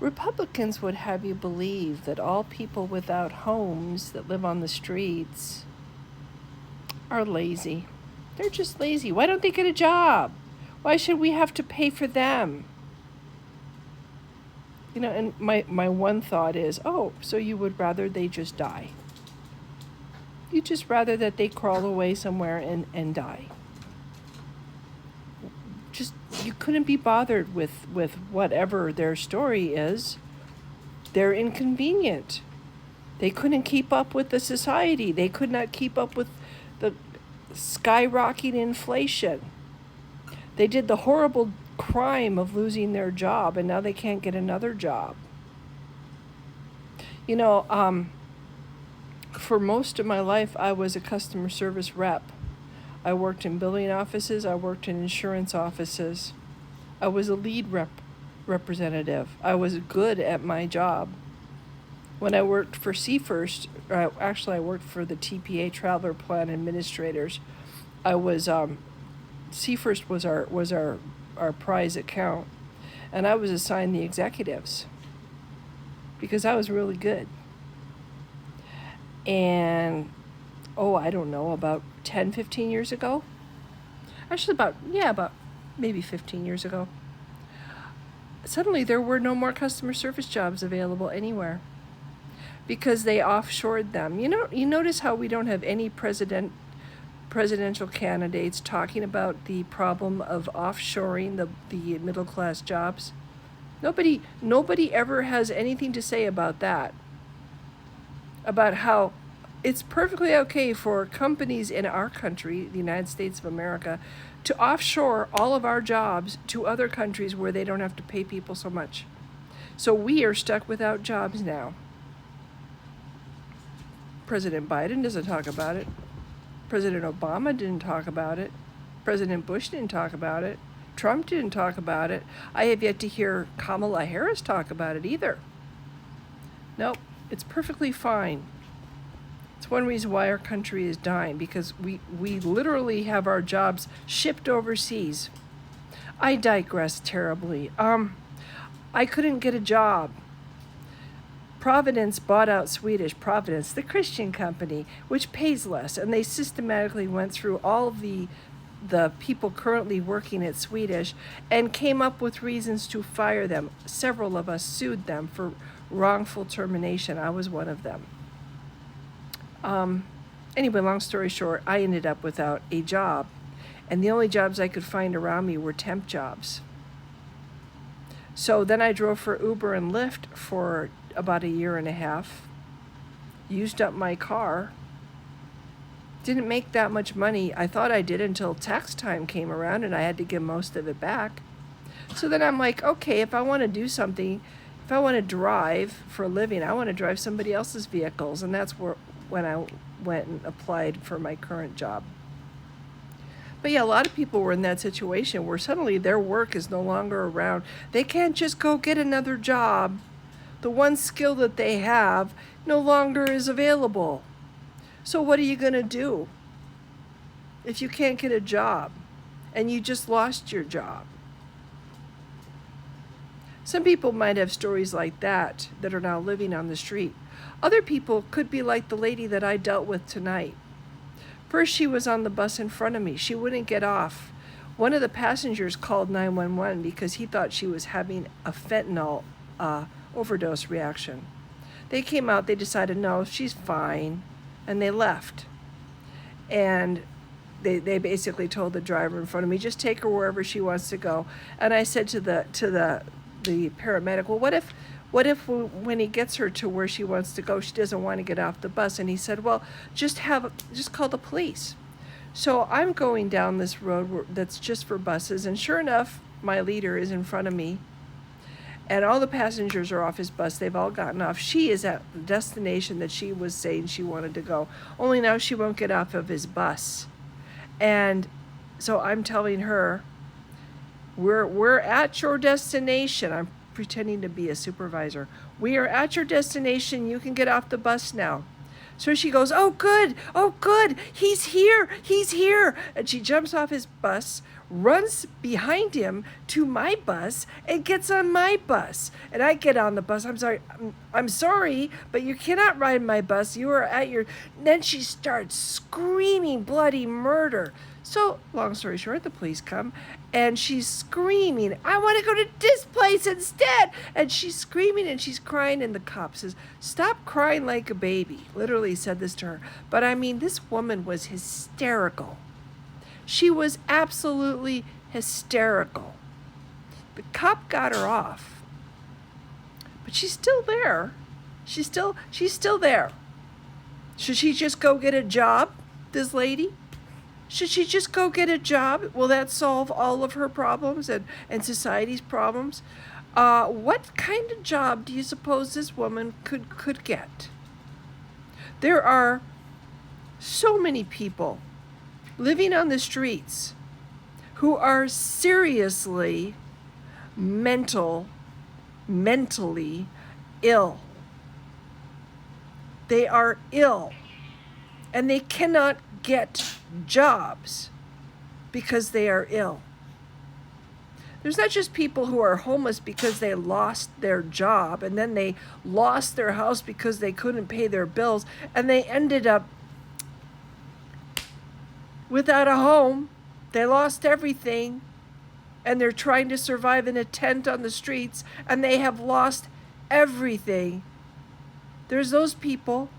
Republicans would have you believe that all people without homes that live on the streets are lazy. They're just lazy. Why don't they get a job? Why should we have to pay for them? And my one thought is, oh, so you would rather they just die. You just rather that they crawl away somewhere and die. Just, you couldn't be bothered with whatever their story is. They're inconvenient. They couldn't keep up with the society. They could not keep up with the skyrocketing inflation. They did the horrible crime of losing their job, and now they can't get another job. For most of my life, I was a customer service rep. I worked in billing offices. I worked in insurance offices. I was a lead representative. I was good at my job. When I worked for Seafirst, actually I worked for the TPA Traveler Plan Administrators. I was Seafirst was our prize account, and I was assigned the executives because I was really good. And I don't know, about 10, 15 years ago. Actually about maybe 15 years ago. Suddenly there were no more customer service jobs available anywhere because they offshored them. You notice how we don't have any presidential candidates talking about the problem of offshoring the middle class jobs. Nobody ever has anything to say about that. About how it's perfectly okay for companies in our country, the United States of America, to offshore all of our jobs to other countries where they don't have to pay people so much. So we are stuck without jobs now. President Biden doesn't talk about it. President Obama didn't talk about it. President Bush didn't talk about it. Trump didn't talk about it. I have yet to hear Kamala Harris talk about it either. Nope, it's perfectly fine. It's one reason why our country is dying, because we literally have our jobs shipped overseas. I digress terribly. I couldn't get a job. Providence bought out Swedish Providence, the Christian company, which pays less, and they systematically went through all of the people currently working at Swedish and came up with reasons to fire them. Several of us sued them for wrongful termination. I was one of them. Anyway, long story short, I ended up without a job, and the only jobs I could find around me were temp jobs. So then I drove for Uber and Lyft for about a year and a half, used up my car, didn't make that much money. I thought I did until tax time came around and I had to give most of it back. So then I'm like, okay, if I want to do something, if I want to drive for a living, I want to drive somebody else's vehicles, and that's when I went and applied for my current job. But yeah, a lot of people were in that situation where suddenly their work is no longer around. They can't just go get another job. The one skill that they have no longer is available. So what are you going to do if you can't get a job and you just lost your job? Some people might have stories like that are now living on the street. Other people could be like the lady that I dealt with tonight. First, she was on the bus in front of me. She wouldn't get off. One of the passengers called 911 because he thought she was having a fentanyl overdose reaction. They came out, they decided, no, she's fine, and they left. And they basically told the driver in front of me, just take her wherever she wants to go. And I said to the paramedic, well, what if when he gets her to where she wants to go, she doesn't want to get off the bus? And he said, well, just call the police. So I'm going down this road that's just for buses, and sure enough, my leader is in front of me, and all the passengers are off his bus. They've all gotten off. She is at the destination that she was saying she wanted to go, only now she won't get off of his bus. And so I'm telling her, we're at your destination. I'm pretending to be a supervisor. We are at your destination. You can get off the bus now. So she goes, oh, good, he's here. And she jumps off his bus, runs behind him to my bus, and gets on my bus. And I get on the bus. I'm sorry, but you cannot ride my bus. You are at your... Then she starts screaming bloody murder. So, long story short, the police come, and she's screaming, I want to go to this place instead. And she's screaming and she's crying, and the cop says, stop crying like a baby. Literally said this to her. But I mean, this woman was hysterical. She was absolutely hysterical. The cop got her off, but she's still there. She's still there. Should she just go get a job, this lady? Should she just go get a job? Will that solve all of her problems and society's problems? What kind of job do you suppose this woman could get? There are so many people living on the streets who are seriously mentally ill. They are ill, and they cannot get jobs because they are ill. There's not just people who are homeless because they lost their job, and then they lost their house because they couldn't pay their bills, and they ended up without a home. They lost everything, and they're trying to survive in a tent on the streets, and they have lost everything. There's those people.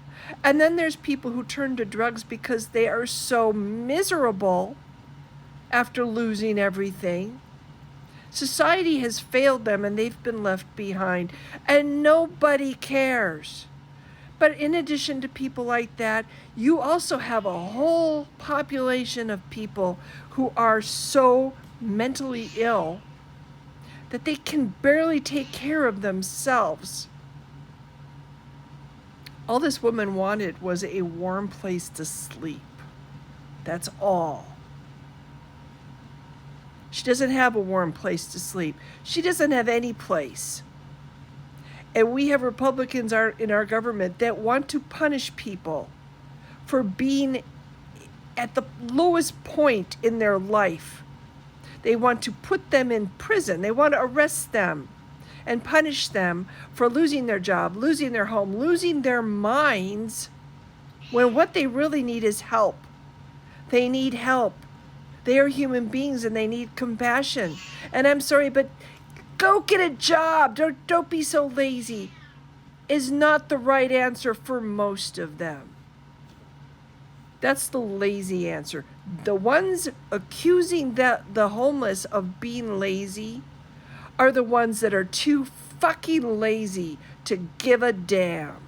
And then there's people who turn to drugs because they are so miserable after losing everything. Society has failed them, and they've been left behind, and nobody cares. But in addition to people like that, you also have a whole population of people who are so mentally ill that they can barely take care of themselves. All this woman wanted was a warm place to sleep. That's all. She doesn't have a warm place to sleep. She doesn't have any place. And we have Republicans in our government that want to punish people for being at the lowest point in their life. They want to put them in prison. They want to arrest them and punish them for losing their job, losing their home, losing their minds, when what they really need is help. They need help. They are human beings, and they need compassion. And I'm sorry, but go get a job. Don't be so lazy is not the right answer for most of them. That's the lazy answer. The ones accusing the homeless of being lazy are the ones that are too fucking lazy to give a damn.